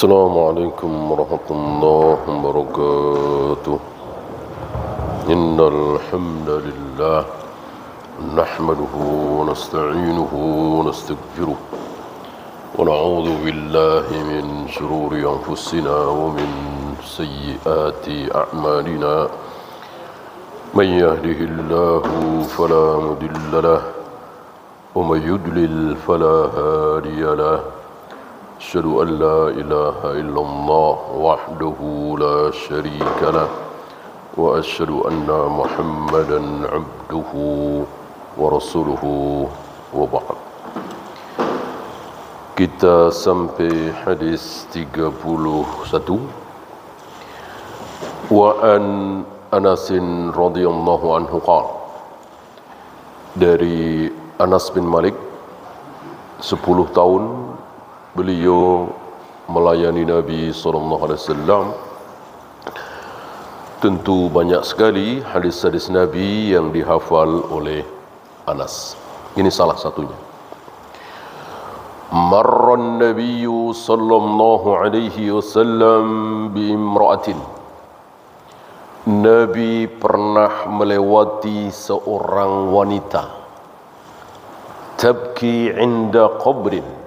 Assalamualaikum warahmatullahi wabarakatuh. Innal hamdalillah nahmaduhu wa nasta'inuhu wa nastaghfiruh wa na'udzu billahi min shururi anfusina wa min sayyiati a'malina. Man yahdihillahu fala mudilla lahu wa man yudlil fala hadiya lahu. أشهد أن لا إله إلا الله وحده لا شريك له وأشهد أن محمدا عبده ورسوله وبعد. Kita sampai hadis 31. Wa an Anasin radhiyallahu anhu qala, dari Anas bin Malik, 10 tahun beliau melayani Nabi SAW. Tentu banyak sekali hadis-hadis Nabi yang dihafal oleh Anas. Ini salah satunya. Marran Nabiyyu sallallahu alaihi wasallam bi imra'atin. Nabi pernah melewati seorang wanita tabki inda qabrin,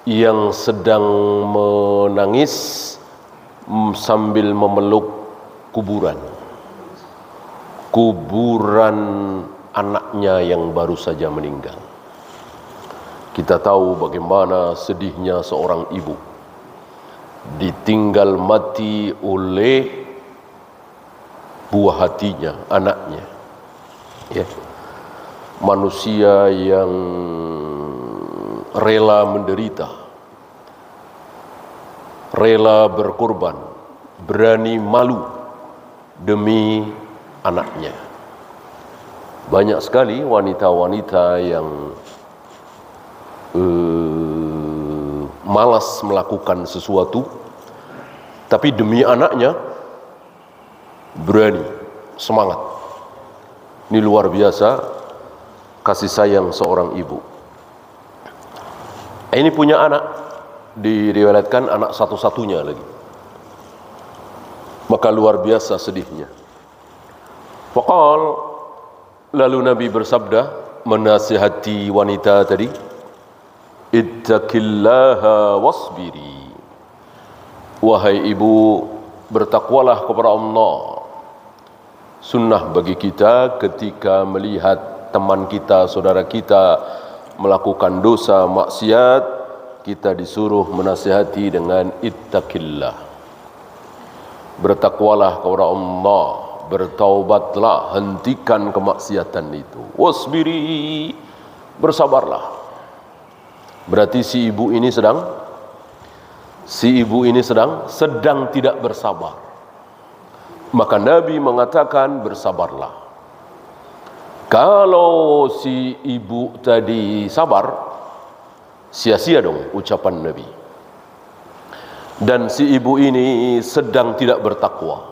yang sedang menangis sambil memeluk kuburan anaknya yang baru saja meninggal. Kita tahu bagaimana sedihnya seorang ibu ditinggal mati oleh buah hatinya, anaknya. Ya. Manusia yang rela menderita, rela berkorban, berani malu demi anaknya. Banyak sekali wanita-wanita yang malas melakukan sesuatu, tapi demi anaknya berani, semangat. Ini luar biasa kasih sayang seorang ibu. Ini punya anak, diriwayatkan anak satu-satunya lagi. Maka luar biasa sedihnya. Faqal, lalu Nabi bersabda menasihati wanita tadi, ittaqillaha wasbiri. Wahai ibu, bertakwalah kepada Allah. Sunnah bagi kita ketika melihat teman kita, saudara kita melakukan dosa maksiat, kita disuruh menasihati dengan ittaqillah. Bertakwalah kepada Allah, bertaubatlah, hentikan kemaksiatan itu. Wasbiri, bersabarlah. Berarti si ibu ini sedang tidak bersabar. Maka Nabi mengatakan bersabarlah. Kalau si ibu tadi sabar, sia-sia dong ucapan Nabi. Dan si ibu ini sedang tidak bertakwa.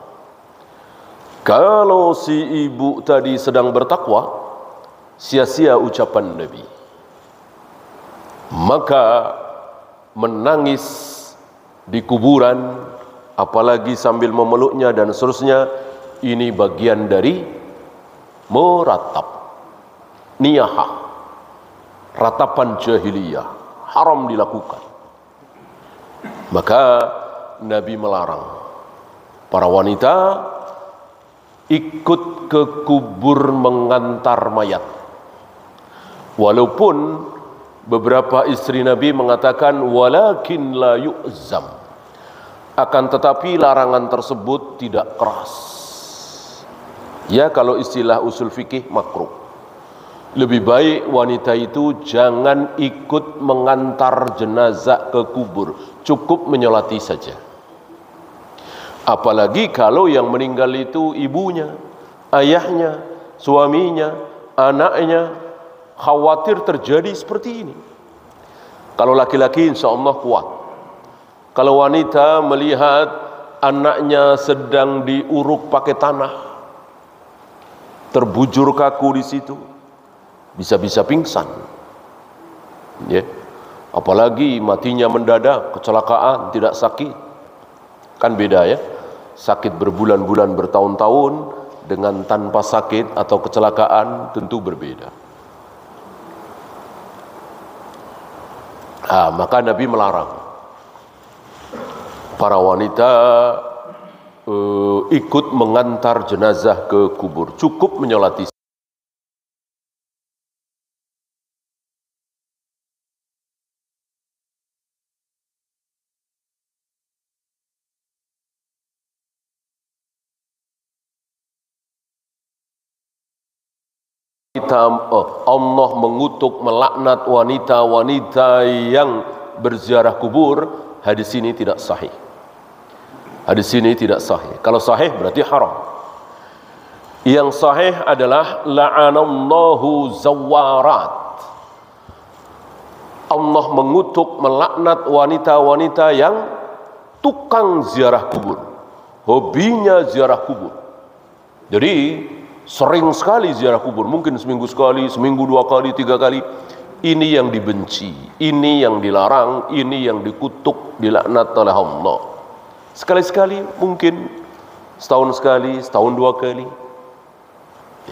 Kalau si ibu tadi sedang bertakwa, sia-sia ucapan Nabi. Maka menangis di kuburan, apalagi sambil memeluknya dan seterusnya, ini bagian dari meratap, niyahah, ratapan jahiliyah, haram dilakukan. Maka Nabi melarang para wanita ikut ke kubur mengantar mayat. Walaupun beberapa istri Nabi mengatakan walakin la yu'zam, akan tetapi larangan tersebut tidak keras. Ya, kalau istilah usul fikih makruh. Lebih baik wanita itu jangan ikut mengantar jenazah ke kubur, cukup menyolati saja. Apalagi kalau yang meninggal itu ibunya, ayahnya, suaminya, anaknya, khawatir terjadi seperti ini. Kalau laki-laki insya Allah kuat. Kalau wanita melihat anaknya sedang diuruk pakai tanah, terbujur kaku di situ, bisa-bisa pingsan. Ya. Apalagi matinya mendadak, kecelakaan, tidak sakit. Kan beda ya. Sakit berbulan-bulan, bertahun-tahun dengan tanpa sakit atau kecelakaan tentu berbeda. Maka Nabi melarang para wanita ikut mengantar jenazah ke kubur. Cukup menyolati. Allah mengutuk, melaknat wanita-wanita yang berziarah kubur. Hadis ini tidak sahih. Hadis ini tidak sahih. Kalau sahih berarti haram. Yang sahih adalah la'anallahu zawarat. Allah mengutuk, melaknat wanita-wanita yang tukang ziarah kubur. Hobinya ziarah kubur. Jadi sering sekali ziarah kubur, mungkin seminggu sekali, seminggu 2 kali, 3 kali. Ini yang dibenci, ini yang dilarang, ini yang dikutuk, dilaknat oleh Allah. Sekali-sekali, mungkin setahun sekali, setahun 2 kali.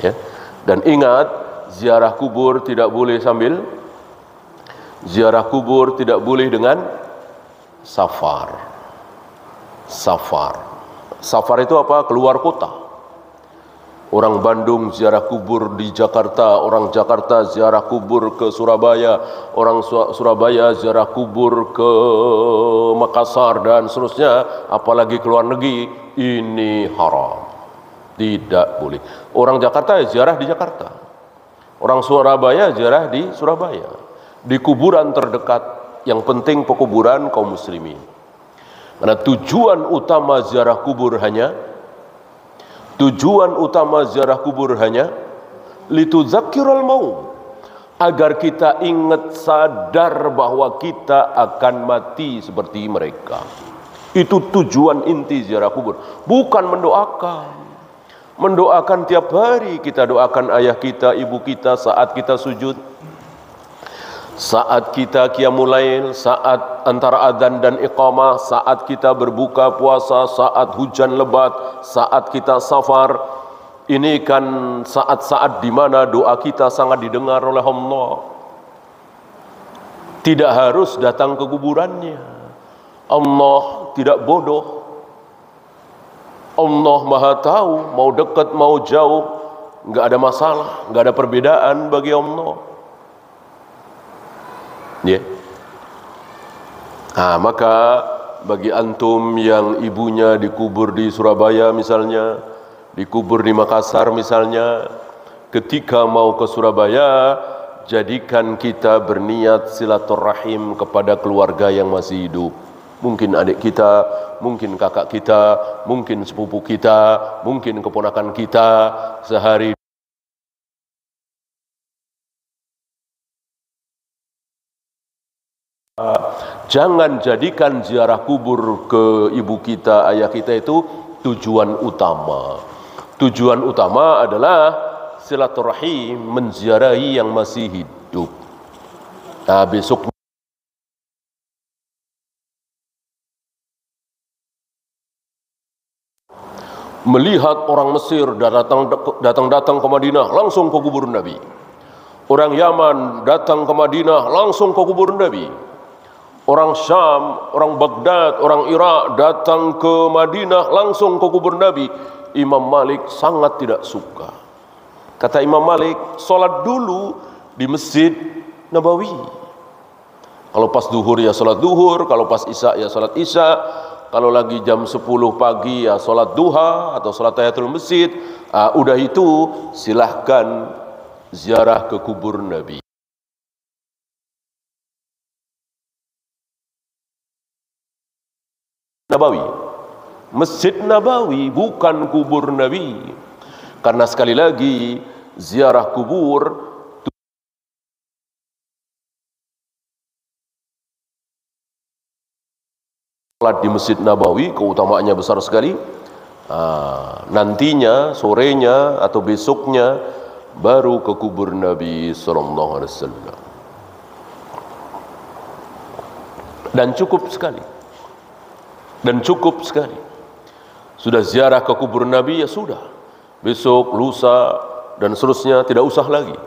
Ya. Dan ingat, ziarah kubur tidak boleh sambil ziarah kubur tidak boleh dengan safar. Safar itu apa? Keluar kota. Orang Bandung ziarah kubur di Jakarta, orang Jakarta ziarah kubur ke Surabaya, orang Surabaya ziarah kubur ke Makassar dan seterusnya, apalagi ke luar negeri. Ini haram, tidak boleh. Orang Jakarta ziarah di Jakarta, orang Surabaya ziarah di Surabaya, di kuburan terdekat. Yang penting pekuburan kaum muslimin. Karena tujuan utama ziarah kubur hanya litudzakkirul maut, agar kita ingat, sadar bahwa kita akan mati seperti mereka. Itu tujuan inti ziarah kubur, bukan mendoakan tiap hari. Kita doakan ayah kita, ibu kita saat kita sujud, saat kita qiyamul lail, saat antara adzan dan iqamah, saat kita berbuka puasa, saat hujan lebat, saat kita safar. Ini kan saat-saat di mana doa kita sangat didengar oleh Allah. Tidak harus datang ke kuburannya. Allah tidak bodoh. Allah Maha tahu, mau dekat mau jauh, enggak ada masalah, enggak ada perbedaan bagi Allah. Ya. Maka bagi antum yang ibunya dikubur di Surabaya misalnya, dikubur di Makassar misalnya, ketika mau ke Surabaya, jadikan kita berniat silaturahim kepada keluarga yang masih hidup. Mungkin adik kita, mungkin kakak kita, mungkin sepupu kita, mungkin keponakan kita. Sehari jangan jadikan ziarah kubur ke ibu kita, ayah kita itu tujuan utama. Tujuan utama adalah silaturahim, menziarahi yang masih hidup. Besok melihat orang Mesir datang ke Madinah, langsung ke kubur Nabi. Orang Yaman datang ke Madinah, langsung ke kubur Nabi. Orang Syam, orang Baghdad, orang Irak datang ke Madinah, langsung ke kubur Nabi. Imam Malik sangat tidak suka. Kata Imam Malik, sholat dulu di Masjid Nabawi. Kalau pas duhur ya sholat duhur, kalau pas isya ya sholat isya, kalau lagi jam 10 pagi ya sholat duha atau sholat tahiyatul masjid. Udah itu silahkan ziarah ke kubur Nabi. Nabawi, Masjid Nabawi, bukan kubur Nabi. Karena sekali lagi ziarah kubur di Masjid Nabawi keutamaannya besar sekali. Nantinya sorenya atau besoknya baru ke kubur Nabi sallallahu alaihi wasallam. Dan cukup sekali. Dan cukup sekali. Sudah ziarah ke kubur Nabi, ya sudah. Besok, lusa, dan seterusnya tidak usah lagi.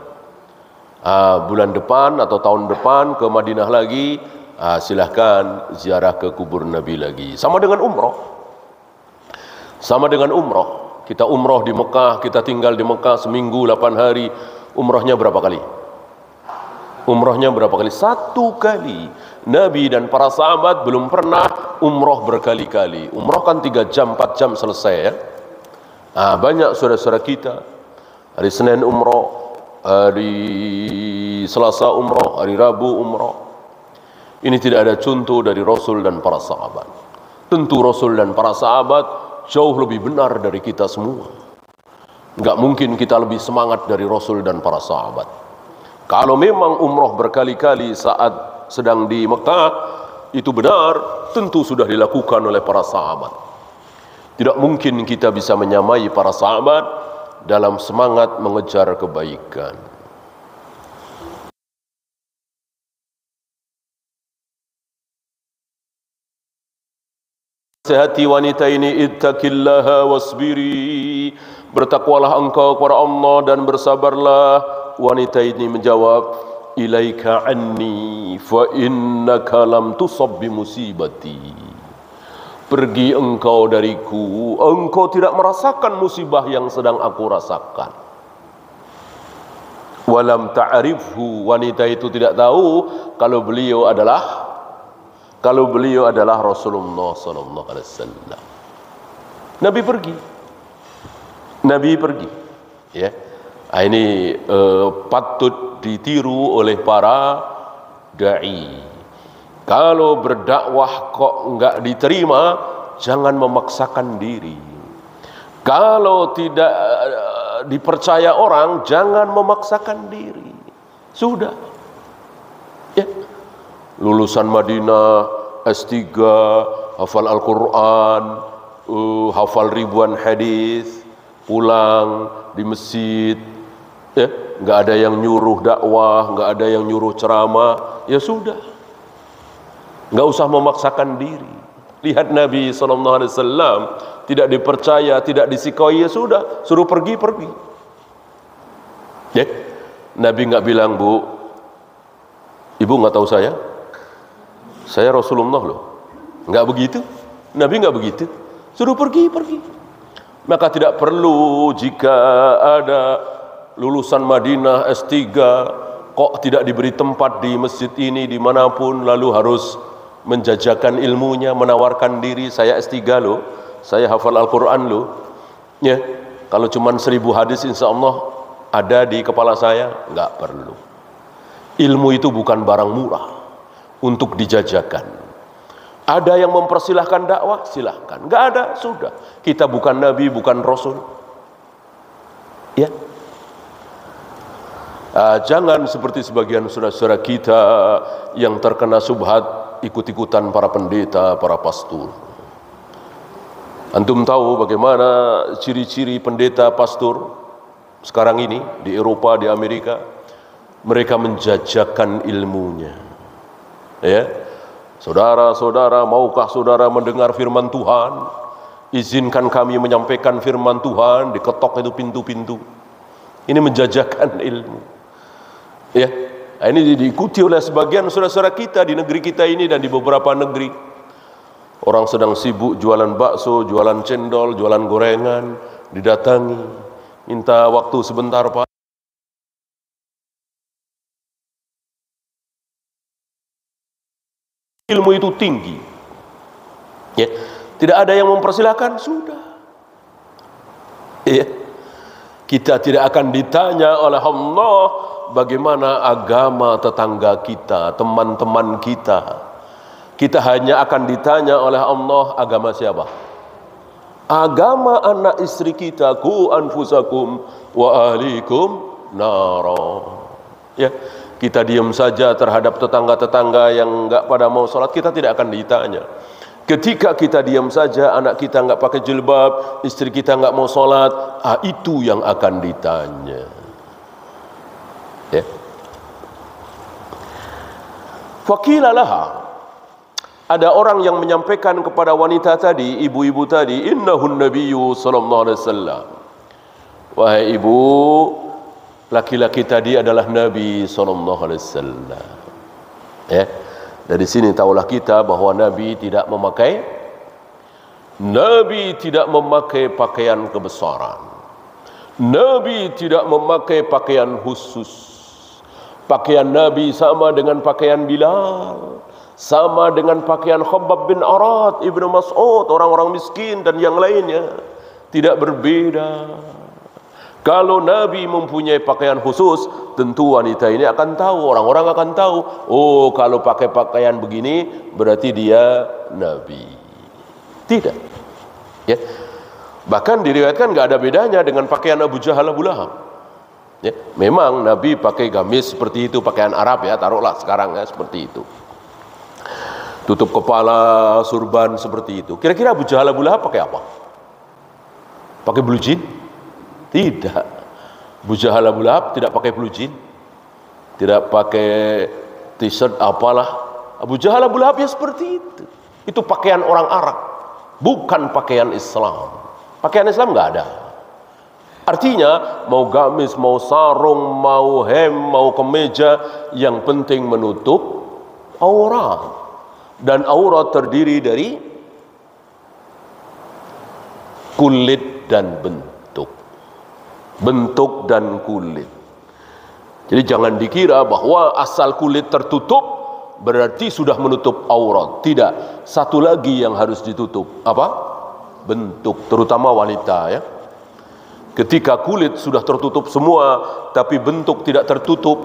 Bulan depan atau tahun depan ke Madinah lagi, silahkan ziarah ke kubur Nabi lagi. Sama dengan umroh. Sama dengan umroh. Kita umroh di Mekah, kita tinggal di Mekah seminggu, 8 hari. Umrohnya berapa kali? Umrohnya berapa kali? 1 kali. Nabi dan para sahabat belum pernah umroh berkali-kali. Umroh kan 3 jam, 4 jam selesai ya. Banyak saudara-saudara kita hari Senin umroh, hari Selasa umroh, hari Rabu umroh. Ini tidak ada contoh dari Rasul dan para sahabat. Tentu Rasul dan para sahabat jauh lebih benar dari kita semua. Enggak mungkin kita lebih semangat dari Rasul dan para sahabat. Kalau memang umroh berkali-kali saat sedang di Mekah, itu benar, tentu sudah dilakukan oleh para sahabat. Tidak mungkin kita bisa menyamai para sahabat dalam semangat mengejar kebaikan. Sehati wanita ini, ittaqillaha wasbiri, bertakwalah engkau kepada Allah dan bersabarlah. Wanita ini menjawab, ilaika anni fa innaka lam tusab bi musibati. Pergi engkau dariku, engkau tidak merasakan musibah yang sedang aku rasakan. Walam ta'rifhu, wanita itu tidak tahu kalau beliau adalah Rasulullah sallallahu alaihi wasallam. Nabi pergi ya. Ini patut ditiru oleh para dai. Kalau berdakwah kok enggak diterima, jangan memaksakan diri. Kalau tidak dipercaya orang, jangan memaksakan diri. Sudah. Ya. Lulusan Madinah, S3, hafal Al-Quran, hafal ribuan hadis, pulang di masjid, ya, nggak ada yang nyuruh dakwah, nggak ada yang nyuruh ceramah, ya sudah, nggak usah memaksakan diri. Lihat Nabi SAW tidak dipercaya, tidak disikoi, ya sudah, suruh pergi. Ya, Nabi nggak bilang, Bu, Ibu nggak tahu saya Rasulullah loh, nggak begitu. Nabi nggak begitu, suruh pergi. Maka tidak perlu jika ada lulusan Madinah S3 kok tidak diberi tempat di masjid ini dimanapun, lalu harus menjajakan ilmunya, menawarkan diri, saya S3 loh, saya hafal Al-Quran loh ya. Kalau cuma 1000 hadis insya Allah ada di kepala saya, nggak perlu. Ilmu itu bukan barang murah untuk dijajakan. Ada yang mempersilahkan dakwah, silahkan. Nggak ada, sudah. Kita bukan Nabi, bukan Rasul. Ya. Jangan seperti sebagian saudara-saudara kita yang terkena subhat ikut-ikutan para pendeta, para pastor. Antum tahu bagaimana ciri-ciri pendeta pastor sekarang ini di Eropa, di Amerika? Mereka menjajakan ilmunya. Ya. Saudara-saudara, maukah saudara mendengar firman Tuhan? Izinkan kami menyampaikan firman Tuhan. Diketok itu pintu-pintu. Ini menjajakan ilmu. Ya, ini diikuti oleh sebagian saudara-saudara kita di negeri kita ini dan di beberapa negeri. Orang sedang sibuk jualan bakso, jualan cendol, jualan gorengan, didatangi, minta waktu sebentar Pak. Ilmu itu tinggi ya. Tidak ada yang mempersilahkan, sudah ya. Kita tidak akan ditanya oleh Allah bagaimana agama tetangga kita, teman-teman kita. Kita hanya akan ditanya oleh Allah agama siapa? Agama anak istri kita. Qu anfusakum wa ahlikum nara ya. Kita diam saja terhadap tetangga-tetangga yang enggak pada mau sholat, kita tidak akan ditanya. Ketika kita diam saja, anak kita enggak pakai jilbab, istri kita enggak mau sholat, itu yang akan ditanya. Ya. Faqila laha, Ada orang yang menyampaikan kepada wanita tadi, ibu-ibu tadi, innahun nabiyyu sallallahu alaihi wasallam. Wahai ibu, laki-laki tadi adalah Nabi sallallahu alaihi wasallam. Ya. Dari sini tahulah kita bahwa Nabi tidak memakai pakaian kebesaran. Nabi tidak memakai pakaian khusus. Pakaian Nabi sama dengan pakaian Bilal, sama dengan pakaian Khabbab bin Arad, Ibnu Mas'ud, orang-orang miskin dan yang lainnya. Tidak berbeda. Kalau Nabi mempunyai pakaian khusus, tentu wanita ini akan tahu, orang-orang akan tahu, oh kalau pakai pakaian begini berarti dia Nabi. Tidak. Ya. Bahkan diriwayatkan enggak ada bedanya dengan pakaian Abu Jahal, Abu Lahab. Ya. Memang Nabi pakai gamis seperti itu, pakaian Arab ya, taruhlah sekarang ya seperti itu. Tutup kepala, surban seperti itu. Kira-kira Abu Jahal, Abu Lahab pakai apa? Pakai blue jean? Tidak. Abu Jahal, Abu Lahab tidak pakai blue jean, tidak pakai t-shirt apalah. Abu Jahal, Abu Lahab ya seperti itu. Itu pakaian orang Arab, bukan pakaian Islam. Pakaian Islam nggak ada. Artinya mau gamis, mau sarung, mau hem, mau kemeja, yang penting menutup aurat. Dan aurat terdiri dari kulit dan bentuk. Bentuk dan kulit. Jadi jangan dikira bahwa asal kulit tertutup berarti sudah menutup aurat. Tidak. Satu lagi yang harus ditutup. Apa? Bentuk. Terutama wanita ya. Ketika kulit sudah tertutup semua tapi bentuk tidak tertutup,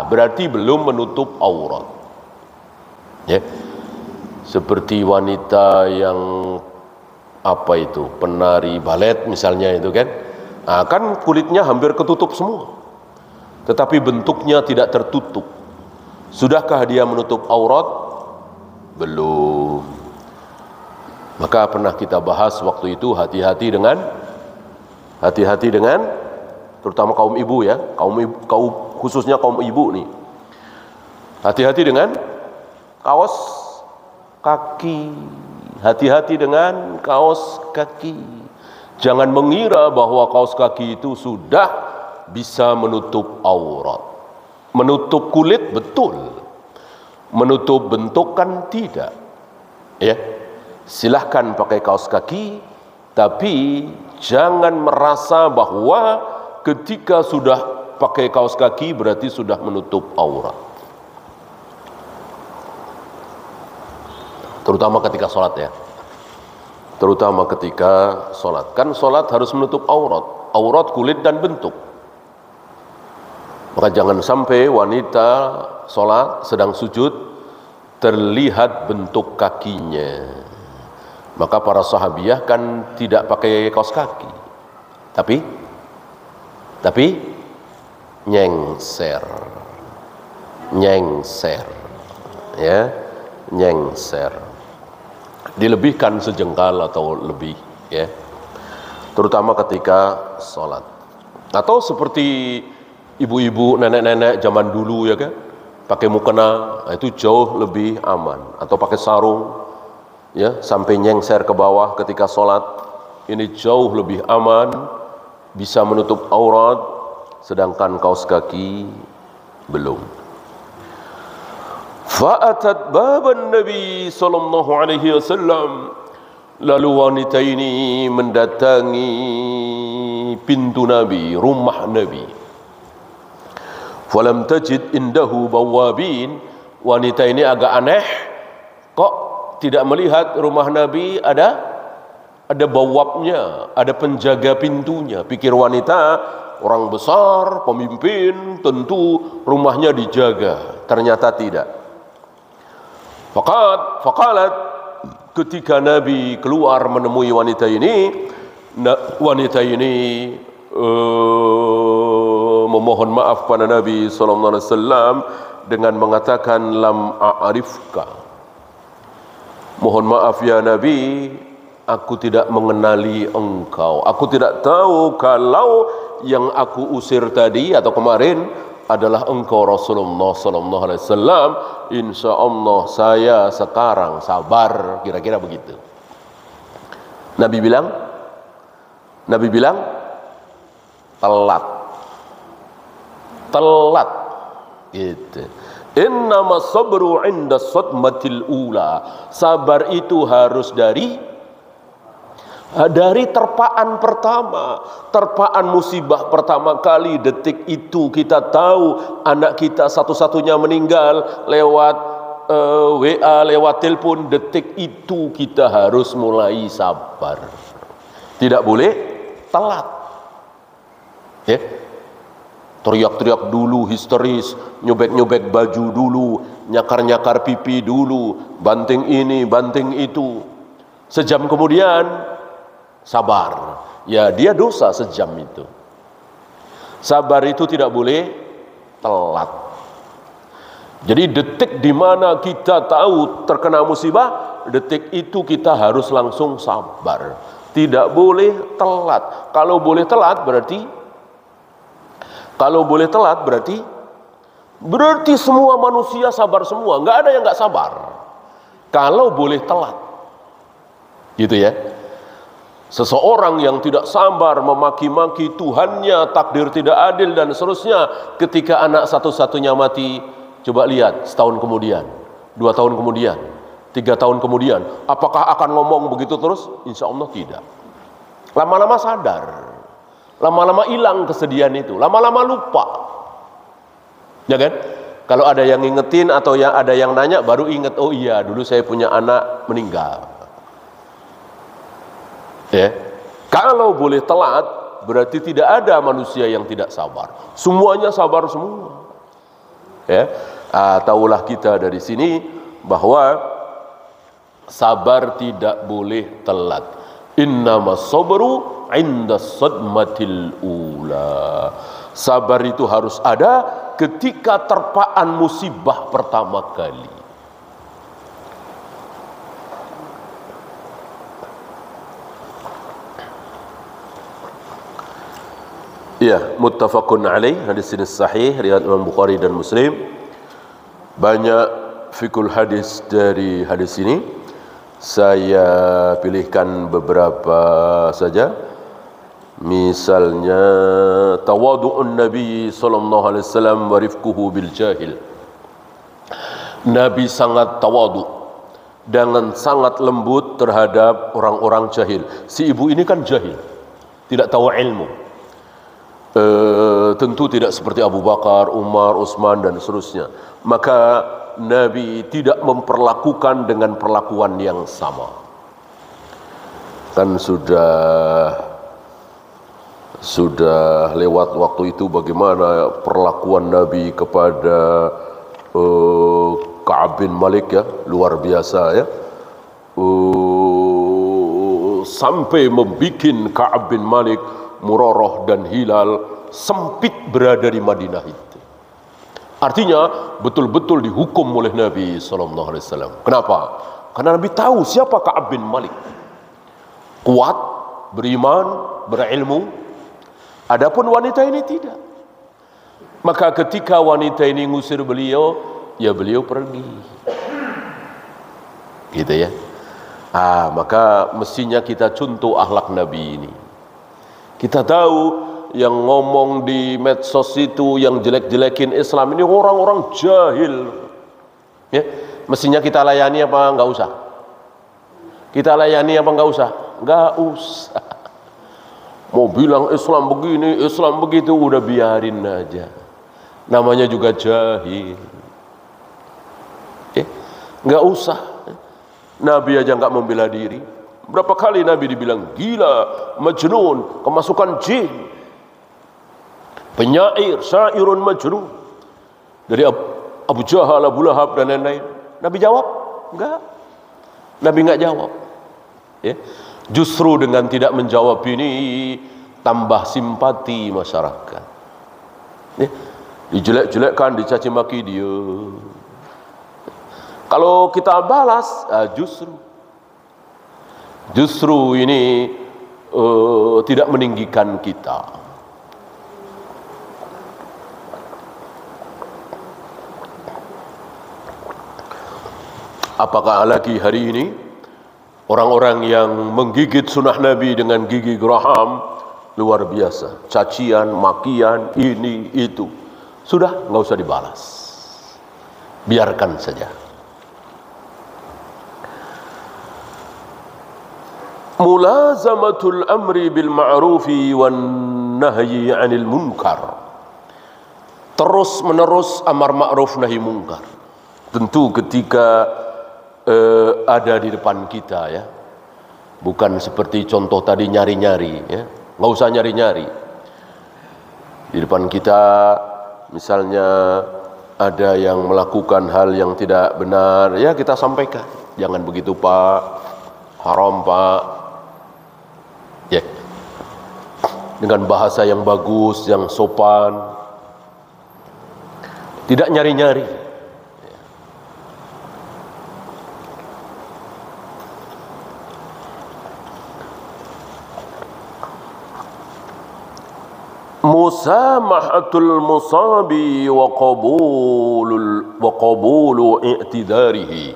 berarti belum menutup aurat. Ya. Seperti wanita yang apa itu, penari balet misalnya itu kan, kan kulitnya hampir ketutup semua, tetapi bentuknya tidak tertutup. Sudahkah dia menutup aurat? Belum. Maka pernah kita bahas waktu itu, hati-hati dengan terutama kaum ibu ya, kaum khususnya kaum ibu nih. Hati-hati dengan kaos kaki. Hati-hati dengan kaos kaki. Jangan mengira bahwa kaos kaki itu sudah bisa menutup aurat. Menutup kulit betul, menutup bentuk kan tidak. Ya, silahkan pakai kaos kaki, tapi jangan merasa bahwa ketika sudah pakai kaos kaki berarti sudah menutup aurat. Terutama ketika sholat ya. Terutama ketika sholat. Kan sholat harus menutup aurat. Aurat kulit dan bentuk. Maka jangan sampai wanita sholat sedang sujud terlihat bentuk kakinya. Maka para sahabiah kan tidak pakai kaos kaki. Tapi nyengser. Ya, nyengser. Dilebihkan sejengkal atau lebih ya, terutama ketika sholat. Atau seperti ibu-ibu, nenek-nenek zaman dulu ya kan, pakai mukena, itu jauh lebih aman. Atau pakai sarung ya sampai nyengser ke bawah ketika sholat, ini jauh lebih aman, bisa menutup aurat, sedangkan kaos kaki belum. Fa'atat baban Nabi sallallahu alaihi wasallam, lalu wanita ini mendatangi pintu Nabi, rumah Nabi. Falam tajid indahu bawabin, wanita ini agak aneh, kok tidak melihat rumah Nabi ada bawabnya, ada penjaga pintunya. Pikir wanita orang besar, pemimpin, tentu rumahnya dijaga. Ternyata tidak. Faqalat, ketika Nabi keluar menemui wanita ini memohon maaf pada Nabi sallallahu alaihi wasallam dengan mengatakan lam a'rifka. Mohon maaf ya Nabi, aku tidak mengenali engkau. Aku tidak tahu kalau yang aku usir tadi atau kemarin adalah engkau Rasulullah sallallahu alaihi wasallam. Insyaallah saya sekarang sabar, kira-kira begitu. Nabi bilang telat gitu. Innama sabru 'inda sadmatil ula. Sabar itu harus dari terpaan pertama, terpaan musibah pertama kali. Detik itu kita tahu anak kita satu-satunya meninggal lewat WA, lewat telepon. Detik itu kita harus mulai sabar, tidak boleh telat ya. Teriak-teriak dulu, histeris, nyobek-nyobek baju dulu, nyakar-nyakar pipi dulu, banting ini, banting itu. Sejam kemudian sabar. Ya, dia dosa sejam itu. Sabar itu tidak boleh telat. Jadi detik di mana kita tahu terkena musibah, detik itu kita harus langsung sabar. Tidak boleh telat. Kalau boleh telat berarti semua manusia sabar semua. Nggak ada yang nggak sabar kalau boleh telat, gitu ya. Seseorang yang tidak sabar memaki-maki Tuhannya, takdir tidak adil dan seterusnya, ketika anak satu-satunya mati, coba lihat setahun kemudian, 2 tahun kemudian, 3 tahun kemudian, apakah akan ngomong begitu terus? Insya Allah tidak. Lama-lama sadar, lama-lama hilang kesedihan itu, lama-lama lupa, ya kan? Kalau ada yang ngingetin atau yang ada yang nanya, baru inget, oh iya dulu saya punya anak meninggal. Ya, kalau boleh telat berarti tidak ada manusia yang tidak sabar. Semuanya sabar semua. Ya, tahulah kita dari sini bahwa sabar tidak boleh telat. Innamas sabru 'inda sadmatil ula. Sabar itu harus ada ketika terpaan musibah pertama kali. Ya, muttafaqun alaih, hadis ini sahih riwayat Imam Bukhari dan Muslim. Banyak fikul hadis dari hadis ini. Saya pilihkan beberapa saja. Misalnya tawadu'un Nabi sallallahu alaihi wasallam wa rifquhu bil jahil. Nabi sangat tawadu dengan sangat lembut terhadap orang-orang jahil. Si ibu ini kan jahil, tidak tahu ilmu. Tentu tidak seperti Abu Bakar, Umar, Utsman dan seterusnya. Maka Nabi tidak memperlakukan dengan perlakuan yang sama. Kan sudah lewat waktu itu bagaimana perlakuan Nabi kepada Ka'ab bin Malik ya, luar biasa ya. Sampai membikin Ka'ab bin Malik, Murarah dan Hilal sempit berada di Madinah itu. Artinya betul-betul dihukum oleh Nabi SAW. Kenapa? Karena Nabi tahu siapa Ka'ab bin Malik. Kuat, beriman, berilmu. Adapun wanita ini tidak. Maka ketika wanita ini ngusir beliau, ya beliau pergi. Gitu ya. Maka mestinya kita contoh akhlak Nabi ini. Kita tahu yang ngomong di medsos itu, yang jelek-jelekin Islam ini orang-orang jahil. Ya, mestinya kita layani apa enggak usah? Kita layani apa enggak usah? Enggak usah. Mau bilang Islam begini, Islam begitu, udah biarin aja. Namanya juga jahil. Ya, enggak usah. Nabi aja enggak membela diri. Berapa kali Nabi dibilang gila, majnun, kemasukan jin, penyair, syairun majnun, dari Abu Jahal, Abu Lahab dan lain-lain. Nabi jawab? Enggak. Nabi enggak jawab. Ya. Justru dengan tidak menjawab ini tambah simpati masyarakat. Ya. Dijelek-jelekkan, dicaci maki dia. Kalau kita balas, justru Justru ini tidak meninggikan kita. Apakah lagi hari ini orang-orang yang menggigit sunnah Nabi dengan gigi geraham luar biasa, cacian, makian, ini itu, sudah nggak usah dibalas, biarkan saja. Mulazamatul amri bil ma'rufi wan nahyi 'anil munkar. Terus menerus amar ma'ruf nahi munkar. Tentu ketika ada di depan kita, ya. Bukan seperti contoh tadi nyari-nyari, ya. Nggak usah nyari-nyari. Di depan kita misalnya ada yang melakukan hal yang tidak benar, ya kita sampaikan. Jangan begitu Pak, haram Pak. Ya, dengan bahasa yang bagus, yang sopan, tidak nyari-nyari. Musamahatul musabi wa qabulu i'tidarihi.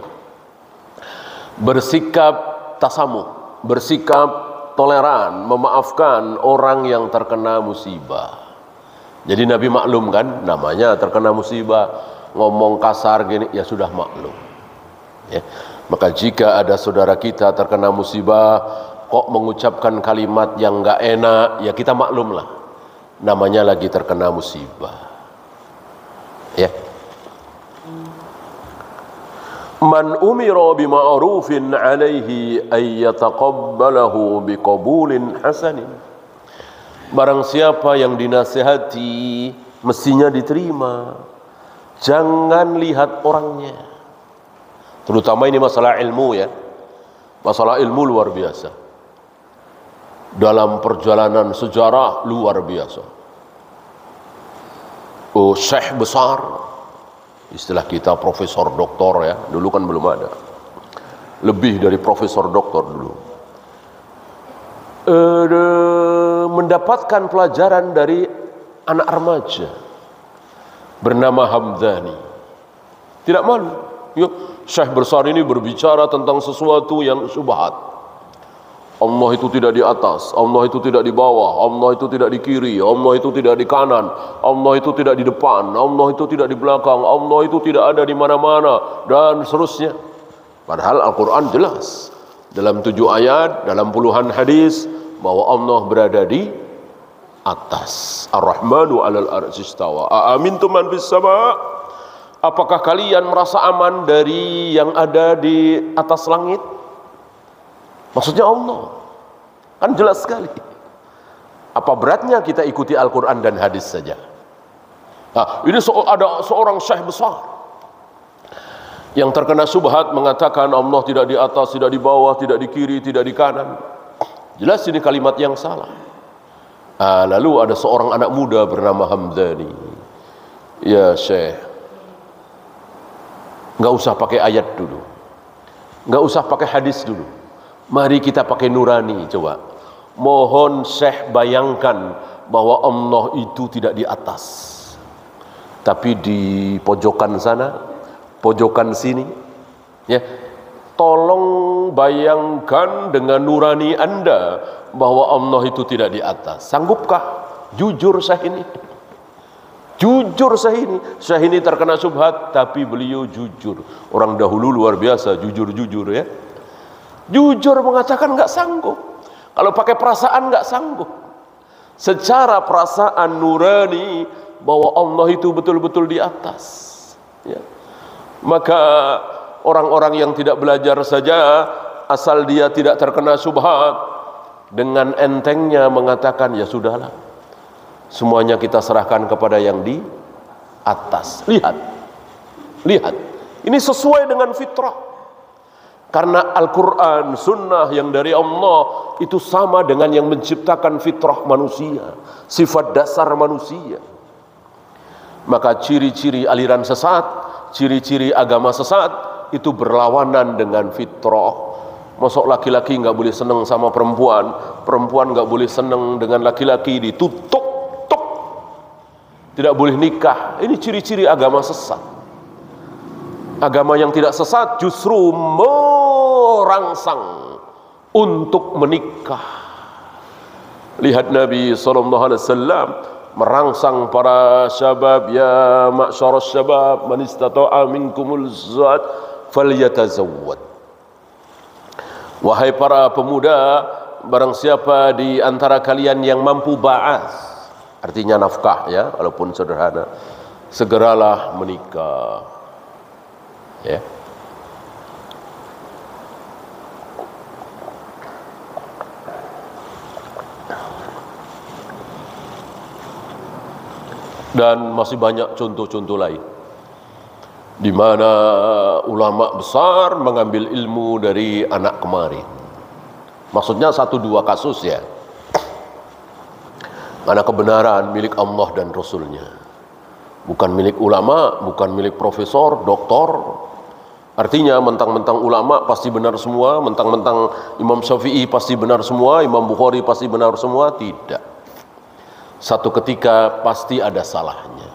Bersikap tasamuh, bersikap toleran, memaafkan orang yang terkena musibah. Jadi Nabi maklum kan, namanya terkena musibah, ngomong kasar gini, ya sudah maklum. Ya. Maka jika ada saudara kita terkena musibah, kok mengucapkan kalimat yang enggak enak, ya kita maklum lah. Namanya lagi terkena musibah. Ya. Man umira bima'rufin alaihi ay yataqabbalahu biqabulin hasanin. Barang siapa yang dinasihati mestinya diterima. Jangan lihat orangnya. Terutama ini masalah ilmu, ya. Masalah ilmu luar biasa. Dalam perjalanan sejarah luar biasa. Syekh besar, istilah kita profesor doktor, ya, dulu kan belum ada, lebih dari profesor doktor dulu, mendapatkan pelajaran dari anak remaja bernama Hamdani. Tidak malu, ya, Syekh besar ini berbicara tentang sesuatu yang syubhat. Allah itu tidak di atas, Allah itu tidak di bawah, Allah itu tidak di kiri, Allah itu tidak di kanan, Allah itu tidak di depan, Allah itu tidak di belakang, Allah itu tidak ada di mana-mana, dan seterusnya. Padahal Al-Quran jelas dalam 7 ayat, dalam puluhan hadis, bahwa Allah berada di atas. Ar-Rahmanu 'alal arsy istawa. Aamintum man fis sama'? Apakah kalian merasa aman dari yang ada di atas langit? Maksudnya Allah. Kan jelas sekali. Apa beratnya kita ikuti Al-Quran dan hadis saja? Nah, ini ada seorang syekh besar yang terkena syubhat mengatakan Allah tidak di atas, tidak di bawah, tidak di kiri, tidak di kanan. Jelas ini kalimat yang salah. Lalu ada seorang anak muda bernama Hamdani. Ya Syekh, nggak usah pakai ayat dulu, nggak usah pakai hadis dulu. Mari kita pakai nurani, coba. Mohon Syekh bayangkan bahwa Allah itu tidak di atas, tapi di pojokan sana, pojokan sini. Ya, tolong bayangkan dengan nurani Anda bahwa Allah itu tidak di atas. Sanggupkah? Jujur Syekh ini. Jujur Syekh ini. Syekh ini terkena syubhat, tapi beliau jujur. Orang dahulu luar biasa, jujur-jujur, ya. Jujur mengatakan nggak sanggup. Kalau pakai perasaan nggak sanggup. Secara perasaan nurani bahwa Allah itu betul-betul di atas. Ya. Maka orang-orang yang tidak belajar saja, asal dia tidak terkena syubhat, dengan entengnya mengatakan ya sudahlah, semuanya kita serahkan kepada yang di atas. Lihat, lihat, ini sesuai dengan fitrah. Karena Al-Quran, Sunnah yang dari Allah itu sama dengan yang menciptakan fitrah manusia, sifat dasar manusia. Maka ciri-ciri aliran sesat, ciri-ciri agama sesat itu berlawanan dengan fitrah. Mosok laki-laki nggak boleh seneng sama perempuan, perempuan nggak boleh seneng dengan laki-laki, ditutup, tidak boleh nikah. Ini ciri-ciri agama sesat. Agama yang tidak sesat justru merangsang untuk menikah. Lihat Nabi SAW merangsang para syabab, ya ma'syaras syabab man istata'a minkumul zat falyatazawwad. Wahai para pemuda, barang siapa di antara kalian yang mampu ba'as, artinya nafkah ya, walaupun sederhana, segeralah menikah. Ya. Dan masih banyak contoh-contoh lain di mana ulama besar mengambil ilmu dari anak kemarin. Maksudnya 1-2 kasus ya. Karena kebenaran milik Allah dan Rasulnya, bukan milik ulama, bukan milik profesor, doktor. Artinya mentang-mentang ulama pasti benar semua, mentang-mentang Imam Syafi'i pasti benar semua, Imam Bukhari pasti benar semua. Tidak. Satu ketika pasti ada salahnya.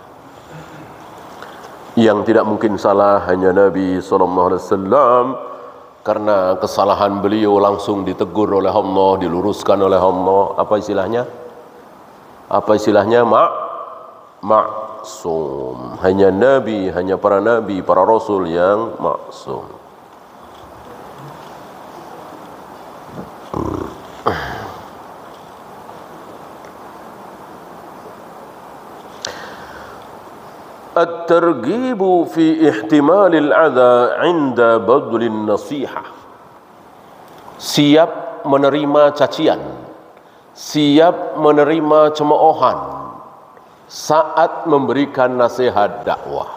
Yang tidak mungkin salah hanya Nabi SAW, karena kesalahan beliau langsung ditegur oleh Allah, diluruskan oleh Allah. Apa istilahnya? Maksum. Hanya Nabi, hanya para Nabi, para Rasul yang maksum. At-targhibu fi ihtimalil adha 'inda badlin nasihah. Siap menerima cacian, siap menerima cemoohan saat memberikan nasihat dakwah.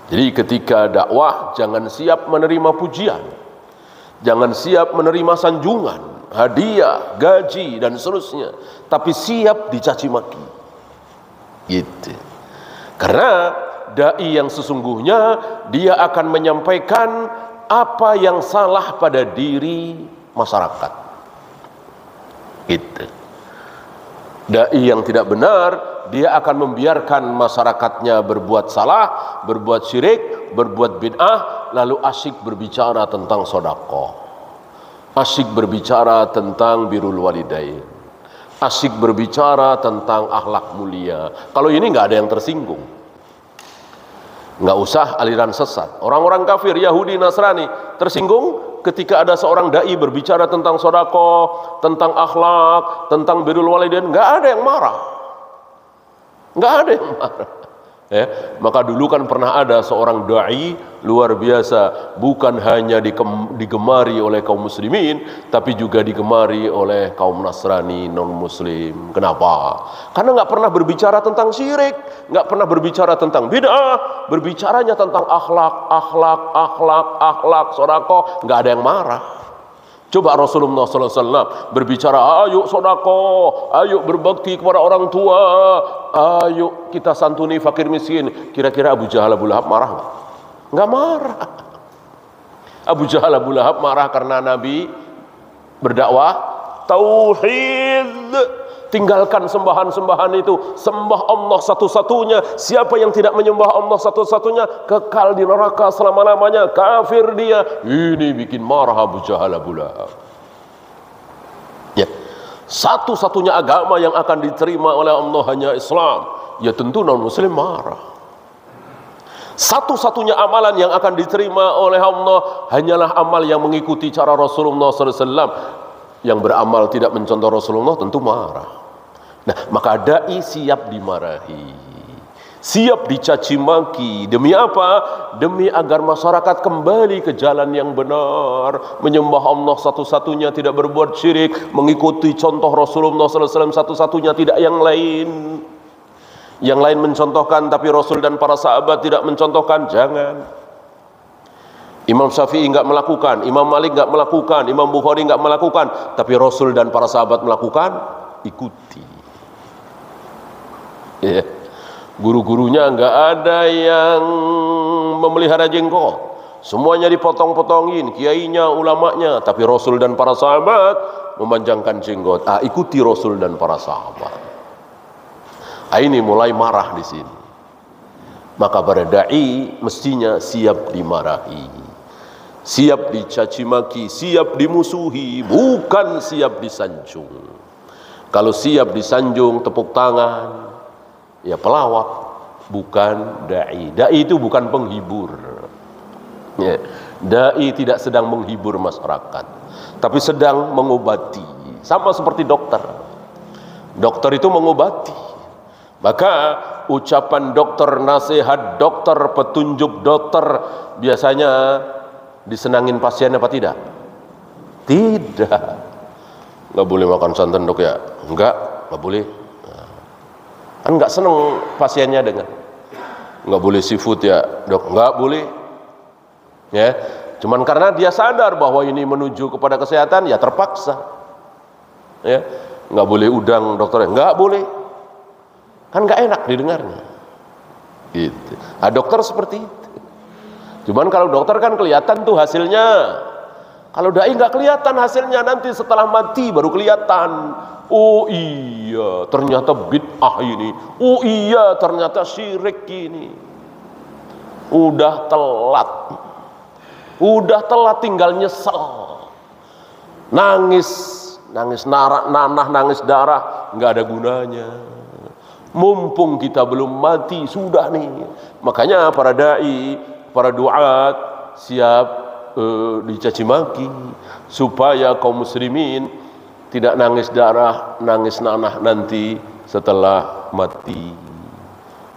Jadi ketika dakwah jangan siap menerima pujian, jangan siap menerima sanjungan, hadiah, gaji dan seterusnya, tapi siap dicaci maki. Gitu. Karena dai yang sesungguhnya dia akan menyampaikan apa yang salah pada diri masyarakat. Gitu. Dai yang tidak benar, dia akan membiarkan masyarakatnya berbuat salah, berbuat syirik, berbuat bid'ah, lalu asyik berbicara tentang sedekah, asyik berbicara tentang birrul walidain, asyik berbicara tentang akhlak mulia. Kalau ini nggak ada yang tersinggung. Nggak usah aliran sesat. Orang-orang kafir, Yahudi, Nasrani tersinggung ketika ada seorang dai berbicara tentang sedekah, tentang akhlak, tentang birrul walidain. Nggak ada yang marah. Nggak ada yang marah. Ya, maka dulu kan pernah ada seorang dai luar biasa, bukan hanya digemari oleh kaum muslimin, tapi juga digemari oleh kaum Nasrani non muslim. Kenapa? Karena nggak pernah berbicara tentang syirik, nggak pernah berbicara tentang bid'ah, berbicaranya tentang akhlak, sedekah, nggak ada yang marah. Coba Rasulullah SAW berbicara, ayo sedekah, ayo berbakti kepada orang tua, ayo kita santuni fakir miskin. Kira-kira Abu Jahal, Abu Lahab marah nggak? Nggak marah. Abu Jahal, Abu Lahab marah karena Nabi berdakwah tauhid. Tinggalkan sembahan-sembahan itu, sembah Allah satu-satunya. Siapa yang tidak menyembah Allah satu-satunya kekal di neraka selama-lamanya, kafir dia. Ini bikin marah Abu Jahal, Abu Lahab. Ya, satu-satunya agama yang akan diterima oleh Allah hanya Islam. Ya tentu non-muslim marah. Satu-satunya amalan yang akan diterima oleh Allah hanyalah amal yang mengikuti cara Rasulullah SAW. Yang beramal tidak mencontoh Rasulullah tentu marah. Nah, maka dai siap dimarahi, siap dicaci maki. Demi apa? Demi agar masyarakat kembali ke jalan yang benar, menyembah Allah satu-satunya, tidak berbuat syirik, mengikuti contoh Rasulullah SAW satu-satunya, tidak yang lain. Yang lain mencontohkan tapi Rasul dan para sahabat tidak mencontohkan, jangan. Imam Syafi'i enggak melakukan, Imam Malik enggak melakukan, Imam Bukhari enggak melakukan, tapi Rasul dan para sahabat melakukan, ikuti. Ya. Guru-gurunya enggak ada yang memelihara jenggot, semuanya dipotong-potongin, kiainya, ulamanya, tapi Rasul dan para sahabat memanjangkan jenggot. Ikuti Rasul dan para sahabat. Ini mulai marah di sini. Maka para dai mestinya siap dimarahi, siap dicaci maki, siap dimusuhi, bukan siap disanjung. Kalau siap disanjung, tepuk tangan, ya pelawak, bukan dai. Dai itu bukan penghibur. Ya. Dai tidak sedang menghibur masyarakat, tapi sedang mengobati. Sama seperti dokter. Dokter itu mengobati. Maka ucapan dokter, nasihat dokter, petunjuk dokter biasanya disenangin pasien apa tidak? Tidak. Nggak boleh makan santan dok ya? Nggak boleh. Kan nggak seneng pasiennya dengan. Nggak boleh seafood ya dok? Nggak boleh. Ya, cuman karena dia sadar bahwa ini menuju kepada kesehatan, ya terpaksa. Ya, nggak boleh udang dokter, nggak boleh. Kan nggak enak didengarnya. Gitu. Dokter seperti itu. Cuman kalau dokter kan kelihatan tuh hasilnya. Kalau dai nggak kelihatan hasilnya, nanti setelah mati baru kelihatan. Oh iya, ternyata bid'ah ini. Oh iya, ternyata syirik ini. Udah telat. Udah telat, tinggal nyesel. Nangis nanah, nangis darah, nggak ada gunanya. Mumpung kita belum mati, sudah nih. Makanya para dai, para duat siap dicaci maki supaya kaum muslimin tidak nangis darah, nangis nanah nanti setelah mati.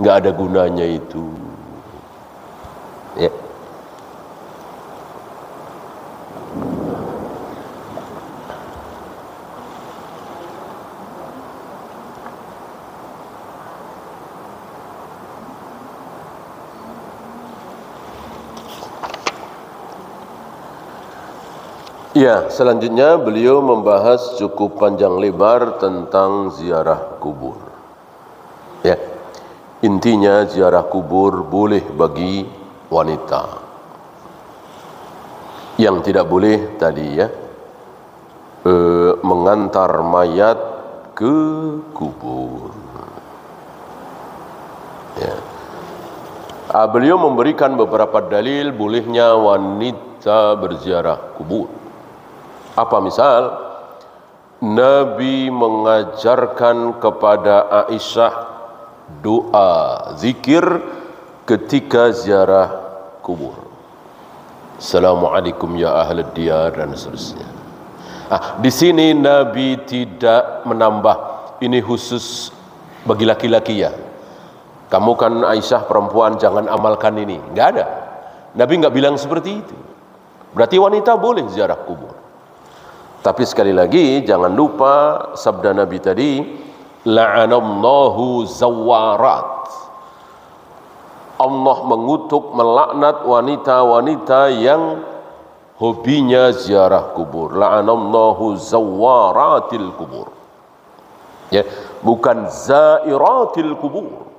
Nggak ada gunanya itu. Ya. Ya, selanjutnya beliau membahas cukup panjang lebar tentang ziarah kubur. Ya, intinya ziarah kubur boleh bagi wanita. Yang tidak boleh tadi ya, mengantar mayat ke kubur. Ya. Beliau memberikan beberapa dalil bolehnya wanita berziarah kubur. Apa misal? Nabi mengajarkan kepada Aisyah doa zikir ketika ziarah kubur. Assalamualaikum ya ahlad diyar dan seterusnya. Di sini Nabi tidak menambah ini khusus bagi laki-laki ya. Kamu kan Aisyah perempuan, jangan amalkan ini. Enggak ada. Nabi enggak bilang seperti itu. Berarti wanita boleh ziarah kubur. Tapi sekali lagi jangan lupa sabda Nabi tadi, la'anallahu zawarat. Allah mengutuk, melaknat wanita-wanita yang hobinya ziarah kubur. La'anallahu zawaratil kubur. Ya, bukan zairatil kubur.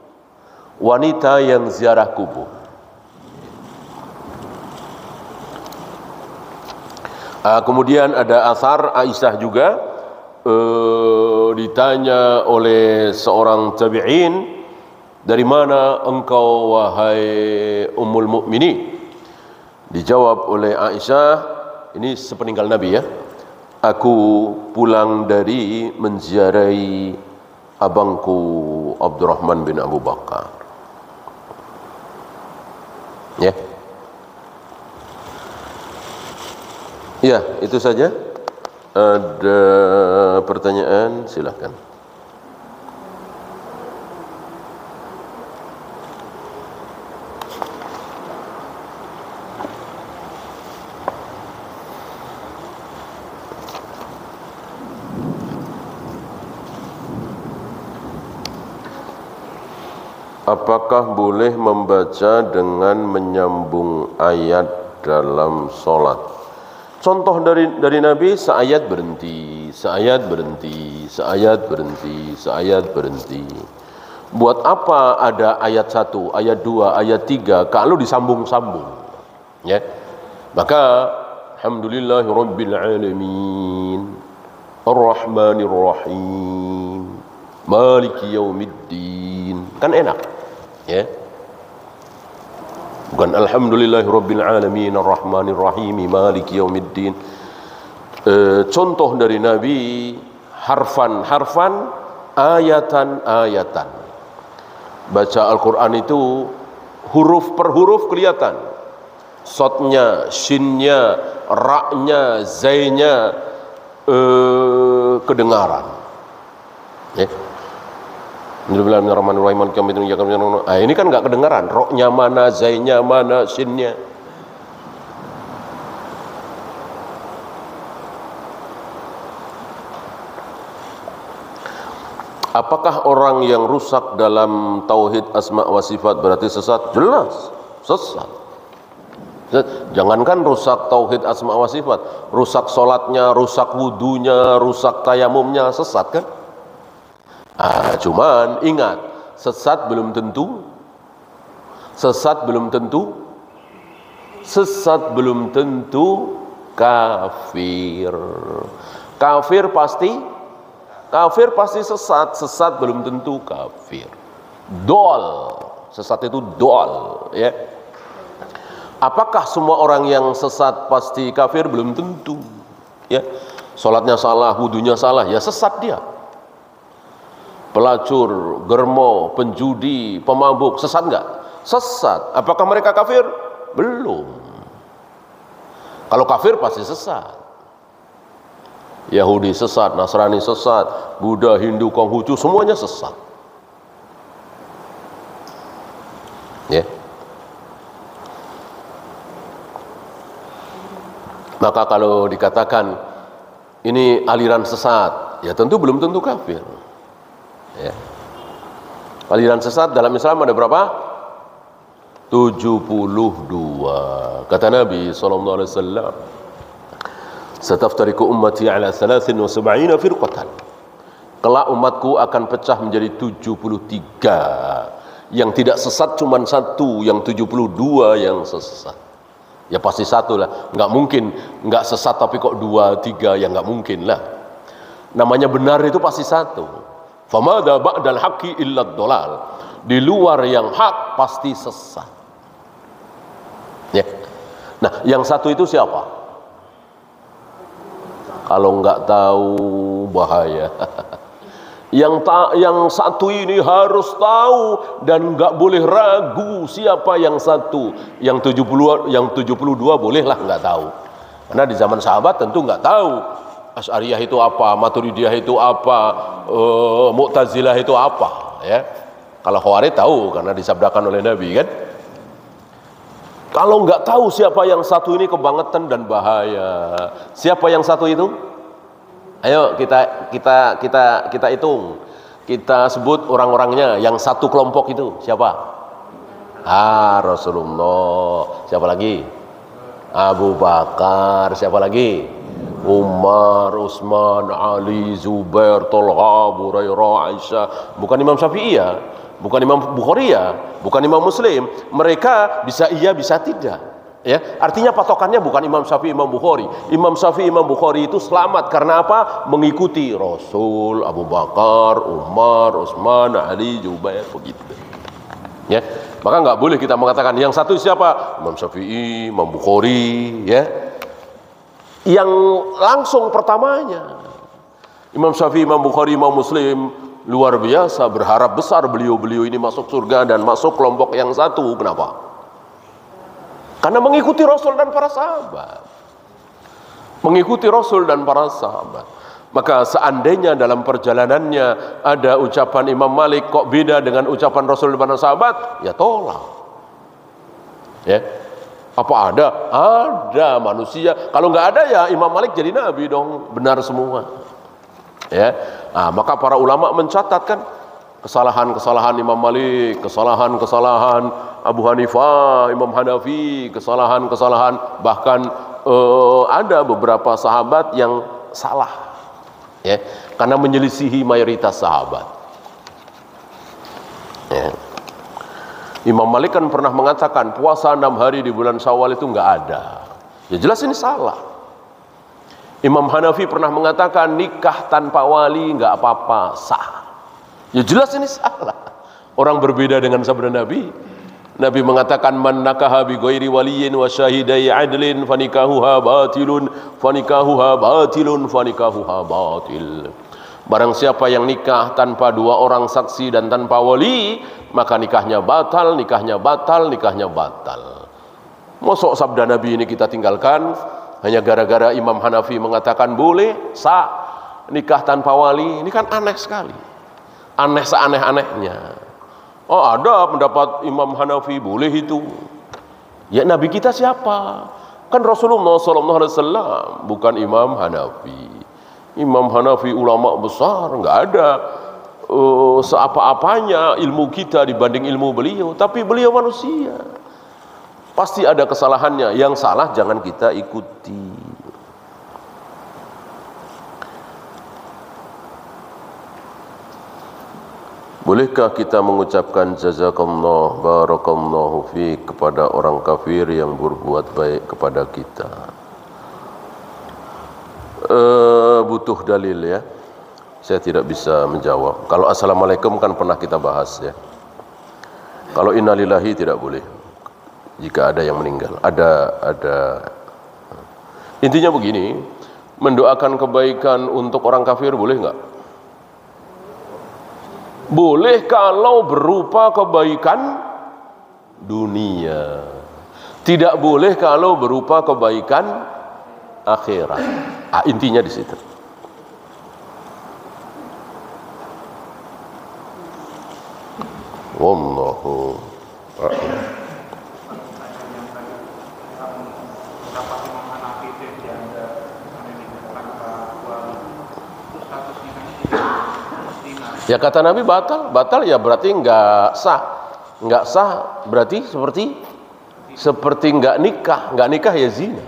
Wanita yang ziarah kubur. Kemudian ada asar Aisyah juga, ditanya oleh seorang tabi'in, dari mana engkau wahai Ummul Mukminin? Dijawab oleh Aisyah, ini sepeninggal Nabi ya, aku pulang dari menziarahi abangku Abdurrahman bin Abu Bakar. Ya. Ya, itu saja. Ada pertanyaan, silahkan. Apakah boleh membaca dengan menyambung ayat dalam sholat? Contoh dari Nabi, seayat berhenti, seayat berhenti, seayat berhenti, seayat berhenti. Buat apa ada ayat 1, ayat 2, ayat 3 kalau disambung-sambung? Ya. Maka alhamdulillahirabbil alamin arrahmanir rahim maliki yaumiddin. Kan enak. Ya. Bukan alhamdulillahirabbil alamin arrahmanir rahim maliki yaumiddin. Contoh dari Nabi harfan-harfan, ayatan-ayatan. Baca Al-Quran itu huruf per huruf kelihatan. Sodnya, shinnya, ra-nya, zainya kedengaran. Ini kan nggak kedengaran. Ro-nya mana, zainya mana, shinnya. Apakah orang yang rusak dalam tauhid asma wa sifat berarti sesat? Jelas, sesat. Jangankan rusak tauhid asma wa sifat, rusak solatnya, rusak wudunya, rusak tayamumnya, sesat kan? Cuman ingat, sesat belum tentu kafir. Kafir pasti sesat belum tentu kafir. Sesat itu dol, ya. Apakah semua orang yang sesat pasti kafir? Belum tentu, ya. Salatnya salah, wudunya salah, ya sesat dia. Pelacur, germo, penjudi, pemabuk, sesat enggak? Sesat. Apakah mereka kafir? Belum. Kalau kafir pasti sesat. Yahudi sesat, Nasrani sesat, Buddha, Hindu, Konghucu, semuanya sesat. Ya. Maka kalau dikatakan ini aliran sesat, ya tentu belum tentu kafir. Ya. Aliran sesat dalam Islam ada berapa? 72. Kata Nabi SAW, Sataftariku ummati ala 73 firqatan. Kelak umatku akan pecah menjadi 73. Yang tidak sesat cuma satu, yang 72 yang sesat. Ya pasti satu lah. Nggak mungkin nggak sesat tapi kok 2, 3, ya nggak mungkin lah. Namanya benar itu pasti satu. Famada ba'dal haqqi illa dhalal. Di luar yang hak pasti sesat. Ya. Nah, yang satu itu siapa? Kalau nggak tahu bahaya. Yang satu ini harus tahu dan nggak boleh ragu siapa yang satu. Yang 72 bolehlah nggak tahu. Karena di zaman sahabat tentu nggak tahu Asy'ariyah itu apa, Maturidiyah itu apa, Mu'tazilah itu apa, ya. Kalau Khawarij tahu karena disabdakan oleh Nabi, kan. Kalau nggak tahu siapa yang satu ini kebangetan dan bahaya. Siapa yang satu itu? Ayo kita hitung. Kita sebut orang-orangnya. Yang satu kelompok itu siapa? Rasulullah. Siapa lagi? Abu Bakar. Siapa lagi? Umar, Utsman, Ali, Zubair, Thalha, Hurairah, Aisyah. Bukan Imam Syafi'i ya. Bukan Imam Bukhari ya, bukan Imam Muslim. Mereka bisa iya, bisa tidak. Ya, artinya patokannya bukan Imam Syafi'i, Imam Bukhari. Imam Syafi'i, Imam Bukhari itu selamat karena apa? Mengikuti Rasul, Abu Bakar, Umar, Utsman, Ali, Zubair, begitu. Ya, maka nggak boleh kita mengatakan yang satu siapa? Imam Syafi'i, Imam Bukhari, ya. Yang langsung pertamanya Imam Syafi'i, Imam Bukhari, Imam Muslim. Luar biasa, berharap besar beliau-beliau ini masuk surga dan masuk kelompok yang satu. Kenapa? Karena mengikuti Rasul dan para sahabat. Mengikuti Rasul dan para sahabat. Maka seandainya dalam perjalanannya ada ucapan Imam Malik kok beda dengan ucapan Rasul dan para sahabat, ya tolak. Ya. Apa ada? Ada manusia. Kalau nggak ada ya Imam Malik jadi nabi dong, benar semua. Ya, maka para ulama mencatatkan kesalahan-kesalahan Imam Malik, kesalahan-kesalahan Abu Hanifah, Imam Hanafi, kesalahan-kesalahan bahkan ada beberapa sahabat yang salah, ya, karena menyelisihi mayoritas sahabat. Ya. Imam Malik kan pernah mengatakan puasa 6 hari di bulan Syawal itu nggak ada. Ya jelas ini salah. Imam Hanafi pernah mengatakan nikah tanpa wali nggak apa-apa, sah. Ya jelas ini salah. Orang berbeda dengan sabda Nabi. Nabi mengatakan man nakaha bi ghairi waliyin wa syahidai adlin fanikahuha batilun fanikahuha batilun fanikahuha batil. Barang siapa yang nikah tanpa 2 orang saksi dan tanpa wali, maka nikahnya batal, nikahnya batal, nikahnya batal. Mosok sabda Nabi ini kita tinggalkan hanya gara-gara Imam Hanafi mengatakan boleh, sah nikah tanpa wali. Ini kan aneh sekali. Aneh seaneh-anehnya. Oh, ada pendapat Imam Hanafi boleh itu. Ya Nabi kita siapa? Kan Rasulullah SAW, bukan Imam Hanafi. Imam Hanafi ulama besar, nggak ada seapa-apanya ilmu kita dibanding ilmu beliau, tapi beliau manusia. Pasti ada kesalahannya, yang salah jangan kita ikuti. Bolehkah kita mengucapkan jazakallah barakallahu fiik kepada orang kafir yang berbuat baik kepada kita? Butuh dalil ya. Saya tidak bisa menjawab. Kalau assalamualaikum kan pernah kita bahas ya. Kalau innalillahi tidak boleh. Jika ada yang meninggal, ada. Intinya begini, mendoakan kebaikan untuk orang kafir boleh nggak? Boleh kalau berupa kebaikan dunia. Tidak boleh kalau berupa kebaikan akhirat. Intinya di situ. Wallahu a'lam. Ya kata Nabi batal ya berarti nggak sah berarti seperti nggak nikah ya zina.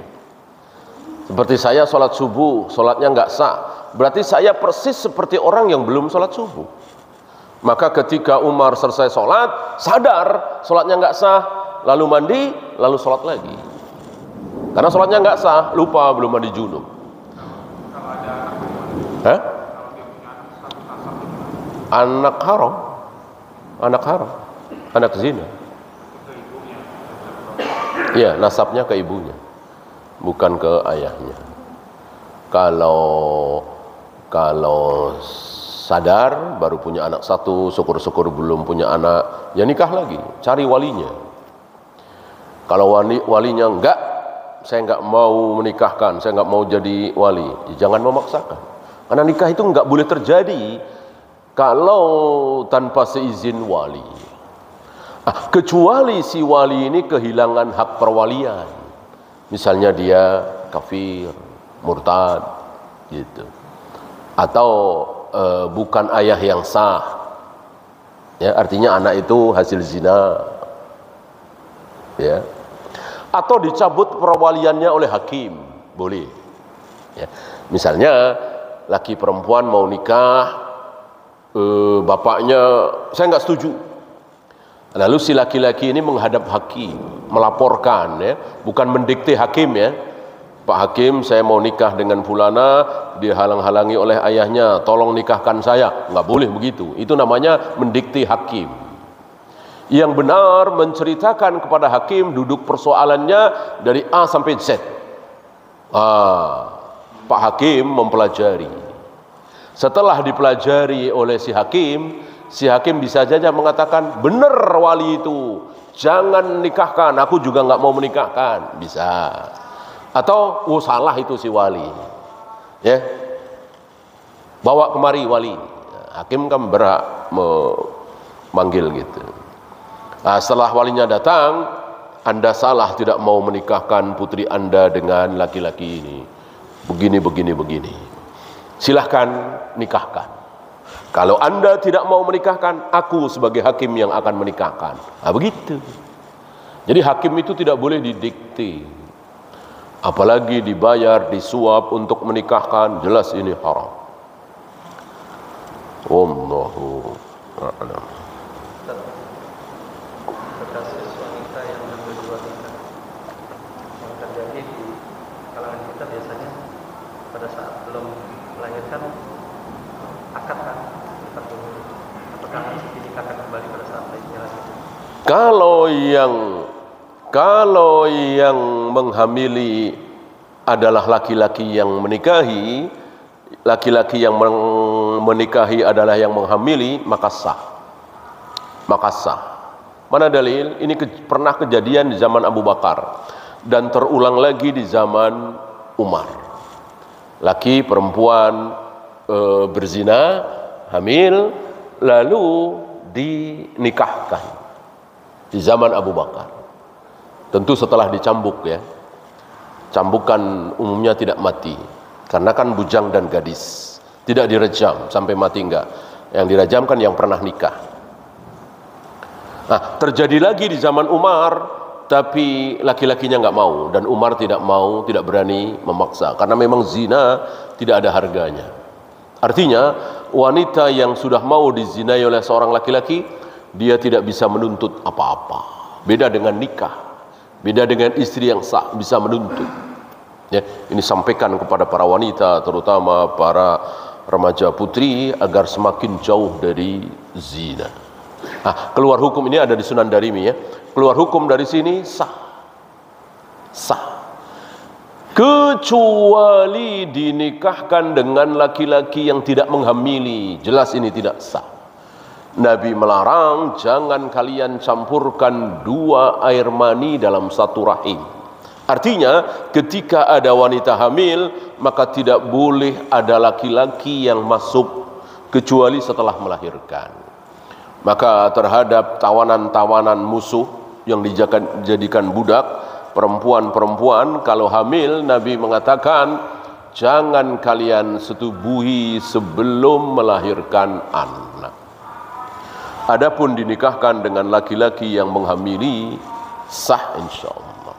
Seperti saya sholat subuh, sholatnya nggak sah, berarti saya persis seperti orang yang belum sholat subuh. Maka ketika Umar selesai sholat, sadar sholatnya nggak sah, lalu mandi, lalu sholat lagi. Karena sholatnya nggak sah, lupa belum mandi junub. Anak haram, anak zina. Iya, nasabnya ke ibunya, bukan ke ayahnya. Kalau sadar baru punya anak satu, syukur-syukur belum punya anak, ya nikah lagi, cari walinya. Kalau walinya enggak, saya enggak mau menikahkan, saya enggak mau jadi wali, ya jangan memaksakan. Karena nikah itu enggak boleh terjadi kalau tanpa seizin wali. Kecuali si wali ini kehilangan hak perwalian. Misalnya dia kafir, murtad, gitu. Atau bukan ayah yang sah. Ya, artinya anak itu hasil zina. Ya. Atau dicabut perwaliannya oleh hakim, boleh. Ya. Misalnya laki perempuan mau nikah, bapaknya saya nggak setuju. Lalu si laki-laki ini menghadap hakim, melaporkan, ya, bukan mendikte hakim ya. Pak Hakim, saya mau nikah dengan fulana, dihalang-halangi oleh ayahnya, tolong nikahkan saya. Nggak boleh begitu. Itu namanya mendikte hakim. Yang benar menceritakan kepada hakim duduk persoalannya dari A sampai Z. Pak Hakim mempelajari. Setelah dipelajari oleh si hakim bisa saja mengatakan, benar wali itu, jangan nikahkan, aku juga nggak mau menikahkan, bisa. Atau salah itu si wali, ya, bawa kemari wali. Hakim kan berhak memanggil gitu. Setelah walinya datang, Anda salah tidak mau menikahkan putri Anda dengan laki-laki ini, begini. Silahkan nikahkan. Kalau Anda tidak mau menikahkan, aku sebagai hakim yang akan menikahkan. Begitu. Jadi hakim itu tidak boleh didikte. Apalagi dibayar, disuap untuk menikahkan, jelas ini haram. Wallahu a'lam. pada saat belum melahirkan akad kan? Apakah harus dinikahkan kembali pada saat bayinya lahir? Kalau yang menghamili adalah laki-laki yang menikahi, laki-laki yang menikahi adalah yang menghamili, maka sah. Maka sah. Mana dalil? Ini pernah kejadian di zaman Abu Bakar dan terulang lagi di zaman Umar. Laki perempuan berzina, hamil, lalu dinikahkan di zaman Abu Bakar. Tentu setelah dicambuk ya. Cambukan umumnya tidak mati, karena kan bujang dan gadis. Tidak direjam sampai mati, enggak. Yang dirajam kan yang pernah nikah. Nah, terjadi lagi di zaman Umar, tapi laki-lakinya enggak mau, dan Umar tidak mau, tidak berani memaksa, karena memang zina tidak ada harganya. Artinya wanita yang sudah mau dizinai oleh seorang laki-laki, dia tidak bisa menuntut apa-apa. Beda dengan nikah. Beda dengan istri yang sah bisa menuntut. Ya, ini sampaikan kepada para wanita, terutama para remaja putri, agar semakin jauh dari zina. Nah, keluar hukum ini ada di Sunan Darimi ya. Keluar hukum dari sini sah. Sah. Kecuali dinikahkan dengan laki-laki yang tidak menghamili, jelas ini tidak sah. Nabi melarang, jangan kalian campurkan dua air mani dalam satu rahim. Artinya ketika ada wanita hamil, maka tidak boleh ada laki-laki yang masuk kecuali setelah melahirkan. Maka terhadap tawanan-tawanan musuh yang dijadikan budak, perempuan-perempuan kalau hamil, Nabi mengatakan jangan kalian setubuhi sebelum melahirkan anak. Adapun dinikahkan dengan laki-laki yang menghamili, sah insyaallah.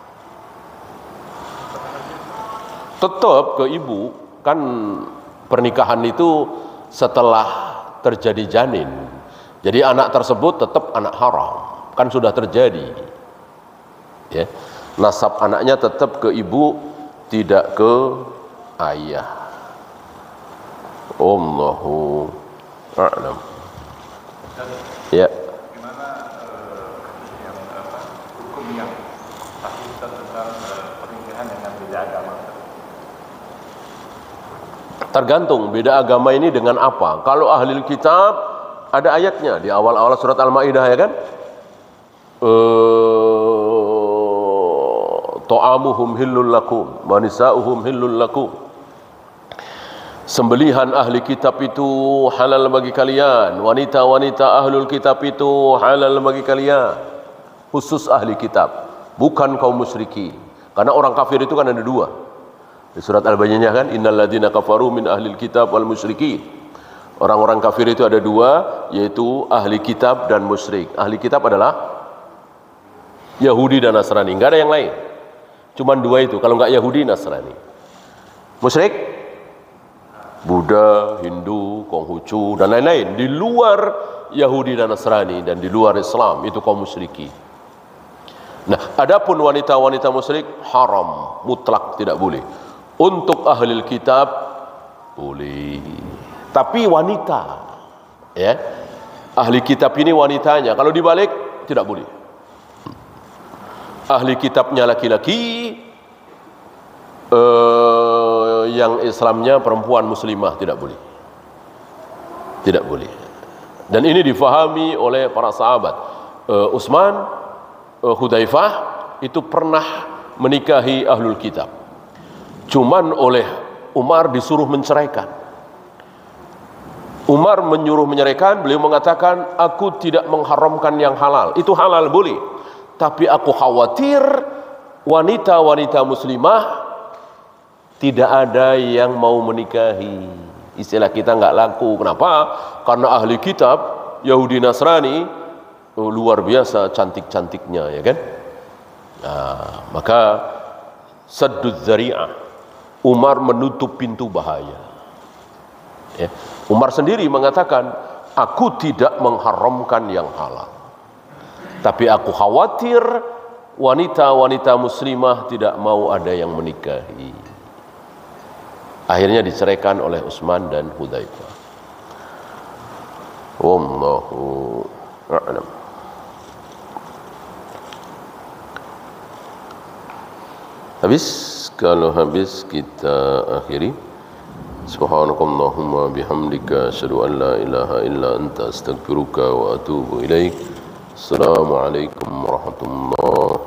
Tetap ke ibu, kan pernikahan itu setelah terjadi janin. Jadi anak tersebut tetap anak haram, kan sudah terjadi. Ya. Nasab anaknya tetap ke ibu, tidak ke ayah. Allahu a'lam. Ya. Gimana hukum yang sahih tentang pernikahan dengan beda agama? Tergantung beda agama ini dengan apa. Kalau ahli kitab ada ayatnya di awal-awal surat Al-Maidah ya kan? Ta'amuhum hillul lakum wa nisa'uhum hillul lakum. Sembelihan ahli kitab itu halal bagi kalian, wanita-wanita ahlul kitab itu halal bagi kalian. Khusus ahli kitab, bukan kaum musyriki. Karena orang kafir itu kan ada dua. Di surat Al-Bayyinah kan, innal ladzina kafaru min ahlil kitab wal musyrikin. Orang-orang kafir itu ada dua, yaitu ahli kitab dan musyrik. Ahli kitab adalah Yahudi dan Nasrani, enggak ada yang lain. Cuman dua itu, kalau enggak Yahudi, Nasrani. Musyrik Buddha, Hindu, Konghucu dan lain-lain di luar Yahudi dan Nasrani dan di luar Islam itu kaum musyriki. Nah, adapun wanita-wanita musyrik haram, mutlak tidak boleh. Untuk ahli kitab boleh. Tapi wanita, ya. Ahli kitab ini wanitanya, kalau dibalik tidak boleh. Ahli kitabnya laki-laki, yang Islamnya perempuan muslimah tidak boleh. Tidak boleh. Dan ini difahami oleh para sahabat. Utsman, Hudzaifah itu pernah menikahi ahlul kitab. Cuman oleh Umar disuruh menceraikan. Umar menyuruh menceraikan, beliau mengatakan, aku tidak mengharamkan yang halal. Itu halal boleh. Tapi aku khawatir wanita-wanita muslimah tidak ada yang mau menikahi. Istilah kita nggak laku. Kenapa? Karena ahli kitab Yahudi Nasrani luar biasa cantik-cantiknya, ya kan? Nah, maka sadduz zari'ah, Umar menutup pintu bahaya. Ya. Umar sendiri mengatakan, aku tidak mengharamkan yang halal, tapi aku khawatir wanita-wanita muslimah tidak mau ada yang menikahi. Akhirnya diceraikan oleh Utsman dan Hudzaifah. Wallahu a'lam. Habis, kalau habis kita akhiri. Subhanakallahumma bihamdika asyhadu an la ilaha illa anta astaghfiruka wa atubu ilaik. Assalamualaikum warahmatullahi